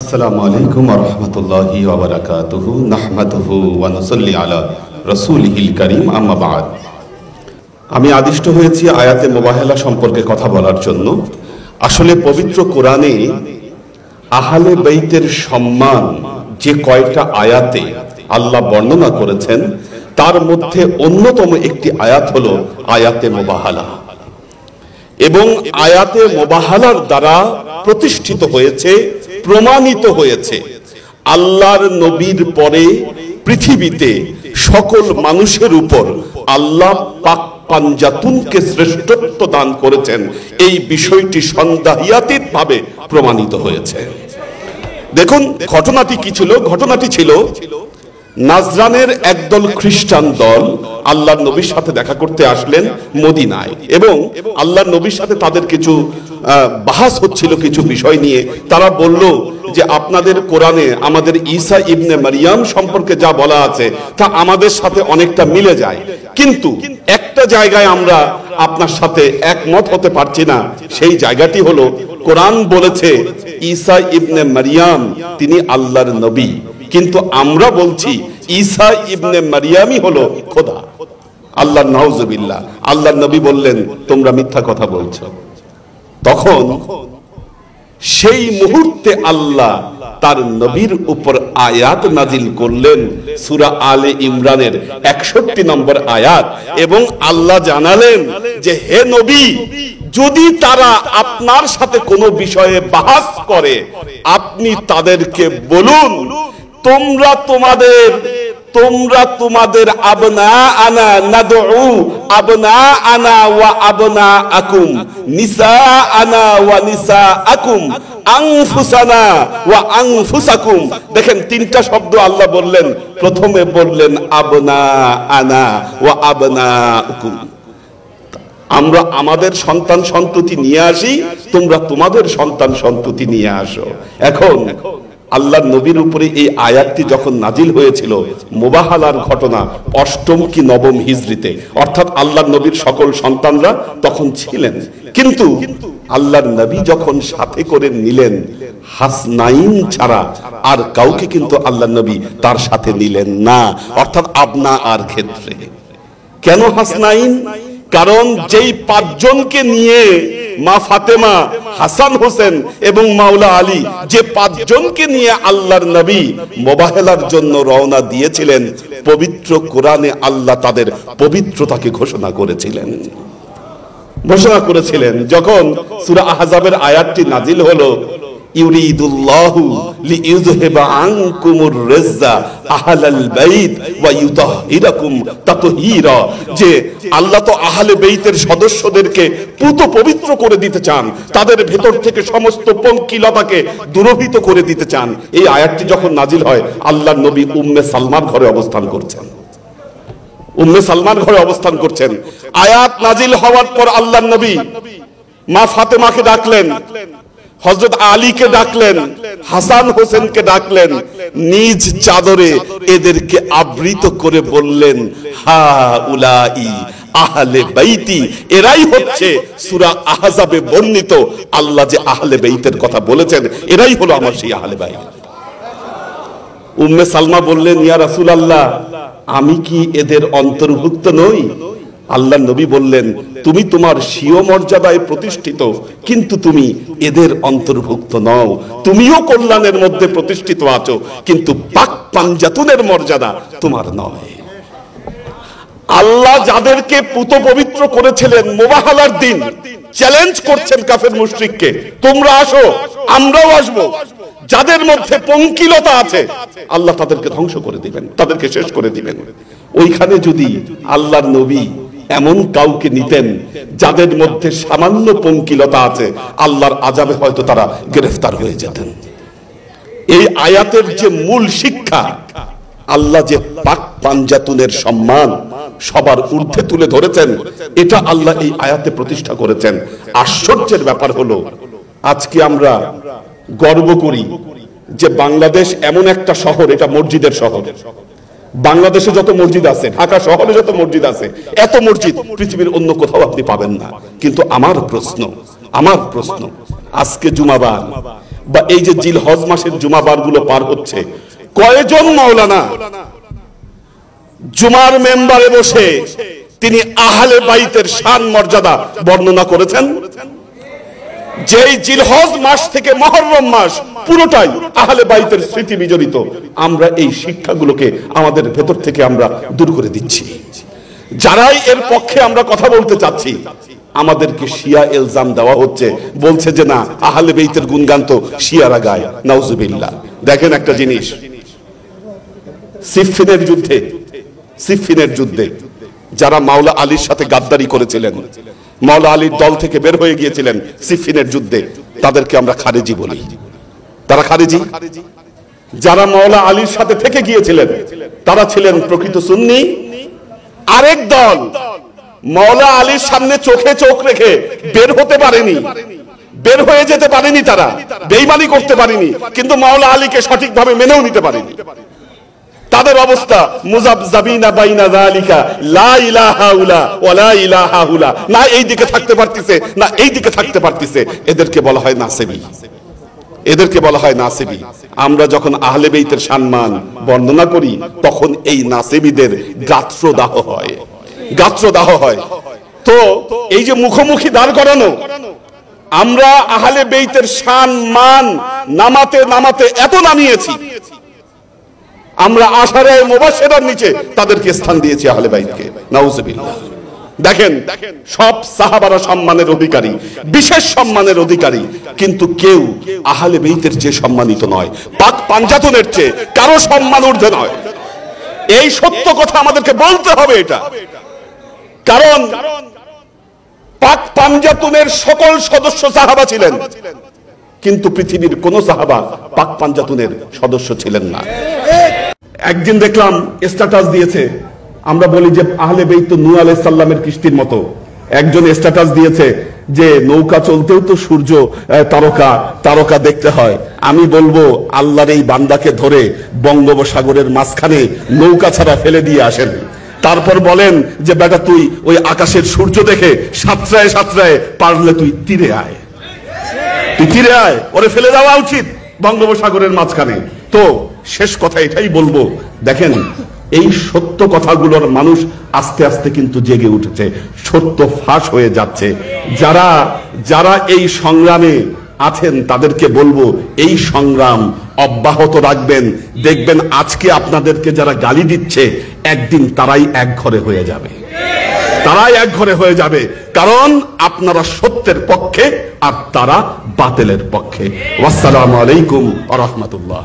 আসসালামু আলাইকুম ওয়া রাহমাতুল্লাহি ওয়া বারাকাতুহু নাহমাদুহু ওয়া নুসাল্লি আলা রাসূলিহিল কারীম আম্মা বা'দ। আমি আদিষ্ট হয়েছি আয়াতে মুবাহালা সম্পর্কে কথা বলার জন্য। আসলে পবিত্র কোরআনে আহলে বাইতের সম্মান যে কয়টা আয়াতে আল্লাহ বর্ণনা করেছেন তার মধ্যে অন্যতম একটি আয়াত হলো আয়াতে মুবাহালা, এবং আয়াতে মুবাহালার দ্বারা প্রতিষ্ঠিত হয়েছে, প্রমাণিত হয়েছে আল্লাহর নবীর পরে পৃথিবীতে সকল মানুষের উপর আল্লাহ পাক পাঞ্জাতুনকে শ্রেষ্ঠত্ব দান করেছেন। এই বিষয়টি সন্দেহাতীত ভাবে প্রমাণিত হয়েছে। দেখুন ঘটনাটি কি ছিল। ঘটনাটি ছিল নাজরানের একদল খ্রিস্টান দল আল্লাহর নবীর সাথে দেখা করতে আসলেন মদিনায়, এবং আল্লাহর নবীর সাথে তাদের কিছু বাহাস হচ্ছিল কিছু বিষয় নিয়ে। তারা বলল যে আপনাদের কোরআনে আমাদের ঈসা ইবনে মারিয়াম সম্পর্কে যা বলা আছে তা আমাদের সাথে অনেকটা মিলে যায়, কিন্তু একটা জায়গায় আমরা আপনার সাথে একমত হতে পারছি না। সেই জায়গাটি হলো কোরআন বলেছে ঈসা ইবনে মারিয়াম তিনি আল্লাহর নবী, কিন্তু আমরা বলছি ঈসা ইবনে মারিয়ামই হলো খোদা। আল্লাহ নাউজুবিল্লাহ। আল্লাহর নবী বললেন তোমরা মিথ্যা কথা বলছো। তখন সেই মুহূর্তে আল্লাহ তার নবীর উপর আয়াত নাজিল করলেন, সূরা আলে ইমরানের 61 নম্বর আয়াত, এবং আল্লাহ জানালেন যে হে নবী, যদি তারা আপনার সাথে কোনো বিষয়ে বাহাস করে আপনি তাদেরকে বলুন তোমরা তোমাদের আবনা আনা নাদউ আবনা আনা ওয়া আবনা আকুম নিসা আনা ওয়া নিসা আকুম আনফুসানা ওয়া আনফুসাকুম। দেখেন তিনটা শব্দ আল্লাহ বললেন। প্রথমে বললেন আবনা আনা ওয়া আবনা আকুম, আমরা আমাদের সন্তান সন্ততি নিয়ে আসি, তোমরা তোমাদের সন্তান সন্ততি নিয়ে আসো। এখন আল্লাহর নবীর উপরে এই আয়াতটি যখন নাজিল হয়েছিল, মুবাহালার ঘটনা 8ম কি 9ম হিজরিতে, অর্থাৎ আল্লাহর নবীর সকল সন্তানরা তখন ছিলেন, কিন্তু আল্লাহর নবী যখন সাথে করে নিলেন হাসনাইন ছাড়া আর কাউকে কিন্তু আল্লাহর নবী তার সাথে নিলেন না, অর্থাৎ আপনা আর ক্ষেত্রে। কেন হাসনাইন? কারণ যেই 5 জনকে নিয়ে মা ফাতেমা, হাসান হোসেন এবং মাওলা আলী, যে 5 জনকে নিয়ে আল্লাহর নবী মুবাহালার জন্য রওনা দিয়েছিলেন, পবিত্র কোরআনে আল্লাহ তাদের পবিত্রতাকে ঘোষণা করেছিলেন। যখন সূরা আহজাবের আয়াতটি নাজিল হলো, ইউরিদুল্লাহু লিইউযহিবা আনকুমুর রিজ্জা আহলাল বাইত ওয়া ইউতাহহিরাকুম তাতহীরা, যে আল্লাহ তো আহলে বাইতের সদস্যদেরকে পুত পবিত্র করে দিতে চান, তাদের ভেতর থেকে সমস্ত পঙ্কিলতাকে দূরীভূত করে দিতে চান। এই আয়াতটি যখন নাজিল হয় আল্লাহর নবী উম্মে সালমার ঘরে অবস্থান করছেন। আয়াত নাজিল হওয়ার পর আল্লাহর নবী মা ফাতেমাকে ডাকলেন, হযরত আলীকে ডাকলেন, হাসান হোসেনকে ডাকলেন, নিজ চাদরে এদেরকে আবৃত করে বললেন হা উলাই আহলে বাইতি, এরাই হচ্ছে সূরা আহজাবে বর্ণিত আল্লাহ যে আহলে বাইতের কথা বলেছেন, এরাই হলো আমার সেই আহলে বাইত। উম্মে সালমা বললেন ইয়া রাসূলুল্লাহ, আমি কি এদের অন্তর্ভুক্ত নই? আল্লাহর নবী বললেন তুমি তোমার স্বীয় মর্যাদায় প্রতিষ্ঠিত, কিন্তু তুমি এদের অন্তর্ভুক্ত নও। তুমিও কল্যাণের মধ্যে প্রতিষ্ঠিত আছো, কিন্তু পাক পাঞ্জাতুনের মর্যাদা তোমার নয়। আল্লাহ যাদেরকে পুত পবিত্র করেছিলেন মুবাহালার দিন চ্যালেঞ্জ করছেন কাফের মুশরিককে, তোমরা আসো আমরাও আসবো। যাদের মধ্যে পঙ্কিলতা আছে আল্লাহ তাদেরকে ধ্বংস করে দিবেন, তাদেরকে শেষ করে দিবেন। ওইখানে যদি আল্লাহর নবী এমন কাউকে নিতেন যাদের মধ্যে সামান্য পঙ্কিলতা আছে, আল্লাহর আযাবে হয়তো তারা গ্রেফতার হয়ে যেতেন। এই আয়াতের যে মূল শিক্ষা, আল্লাহ যে পাক পাঞ্জাতুনের সম্মান সবার ঊর্ধ্বে তুলে ধরেছেন, এটা আল্লাহ এই আয়াতে প্রতিষ্ঠা করেছেন। আশ্চর্যের ব্যাপার হলো আজকে আমরা গর্ব করি যে বাংলাদেশ এমন একটা শহর, এটা মসজিদের শহর। বাংলাদেশে যত মসজিদ আছে, ঢাকা শহরে যত মসজিদ আছে, এত মসজিদ পৃথিবীর অন্য কোথাও আপনি পাবেন না। কিন্তু আমার প্রশ্ন আজকে জুমাবার বা এই যে জিলহজ মাসের জুমাবার গুলো পার হচ্ছে, কয়জন মাওলানা জুমার মেম্বারে বসে তিনি আহলে বাইতের শান মর্যাদা বর্ণনা করেছেন? যেই জিলহজ মাস থেকে মুহররম মাস পুরোটাই আহলে বাইতের স্মৃতি বিজড়িত, আমরা এই শিক্ষাগুলোকে আমাদের ভেতর থেকে আমরা দূর করে দিচ্ছি। যারাই এর পক্ষে আমরা কথা বলতে চাচ্ছি, আমাদেরকে শিয়া ইলজাম দেওয়া হচ্ছে, বলছে যে না আহলে বাইতের গুণগান তো শিয়ারা গায়, নাউজুবিল্লাহ। দেখেন একটা জিনিস, সিফফিনের যুদ্ধে যারা মাওলা আলীর সাথে গাদ্দারি করেছিলেন, মাওলা আলীর দল থেকে বের হয়ে গিয়েছিলেন সিফফিনের যুদ্ধে, তাদেরকে আমরা খারেজি বলি। তারা খারেজি। যারা মাওলা আলীর সাথে থেকে গিয়েছিলেন তারা ছিলেন প্রকৃত সুন্নি। আরেক দল মাওলা আলীর সামনে চোখে চোখ রেখে বের হতে পারেনি, বের হয়ে যেতে পারেনি, তারা বেঈমানি করতে পারেনি, কিন্তু মাওলা আলীকে সঠিকভাবে মেনেও নিতে পারেনি। তাদের অবস্থা মুযাবযাবিনা বাইনা যালিকা, লা ইলাহা উলা ওয়া লা ইলাহা হুলা, না এই দিকে থাকতে পারতেছে না এই দিকে থাকতে পারতেছে। এদেরকে বলা হয় নাসিবী, এদেরকে বলা হয় নাসিবী। আমরা যখন আহলে বাইতের সম্মান বর্ণনা করি তখন এই নাসিবীদের গাত্রদাহ হয়, গাত্রদাহ হয়। তো এই যে মুখোমুখি দাঁড় করানো, আমরা আহলে বাইতের সম্মান নামাতে নামাতে এত নামিয়েছি, আমরা আশারে মুবাশশিরার নিচে তাদেরকে স্থান দিয়েছি আহলে বাইতকে, নাউজুবিল্লাহ। দেখেন সব সাহাবারা সম্মানের অধিকারী, বিশেষ সম্মানের অধিকারী, কিন্তু কেউ আহলে বাইতের চেয়ে সম্মানিত নয়, পাক পাঞ্জাতনের চেয়ে কারো সম্মান ঊর্ধ্বে নয়। এই সত্য কথা আমাদেরকে বলতে হবে এটা, কারণ পাক পাঞ্জাতনের সকল সদস্য সাহাবা ছিলেন, কিন্তু পৃথিবীর কোন সাহাবা পাক পাঞ্জাতনের সদস্য ছিলেন না। একদিন দেখলাম স্ট্যাটাস দিয়েছে, আমরা বলি যে আহলে বাইত তো নূহ আলাইহিস সালামের কিস্তির মতো। একজন স্ট্যাটাস দিয়েছে যে নৌকা চলতেও তো সূর্য তারকা তারকা দেখতে হয়। আমি বলবো আল্লাহর এই বান্দাকে ধরে বঙ্গোপসাগরের মাঝখানে নৌকা ছাড়া ফেলে দিয়ে আসেন, তারপর বলেন যে বেটা তুই ওই আকাশের সূর্য দেখে সাতরায় সাতরায় পারলে তুই তীরে আয়, তুই তীরে আয়, ওরে ফেলে দেওয়া উচিত বঙ্গোপসাগরের মাঝখানে। তো শেষ কথা এটাই বলবো, দেখেন এই সত্য কথাগুলোর মানুষ আস্তে আস্তে কিন্তু জেগে উঠেছে, সত্য ফাঁস হয়ে যাচ্ছে। যারা যারা এই সংগ্রামে আছেন তাদেরকে বলবো এই সংগ্রাম অব্যাহত রাখবেন। দেখবেন আজকে আপনাদেরকে যারা গালি দিচ্ছে একদিন তারাই এক ঘরে হয়ে যাবে, তারাই এক ঘরে হয়ে যাবে, কারণ আপনারা সত্যের পক্ষে আর তারা বাতিলের পক্ষে। আসসালামু আলাইকুম ওয়া রাহমাতুল্লাহ।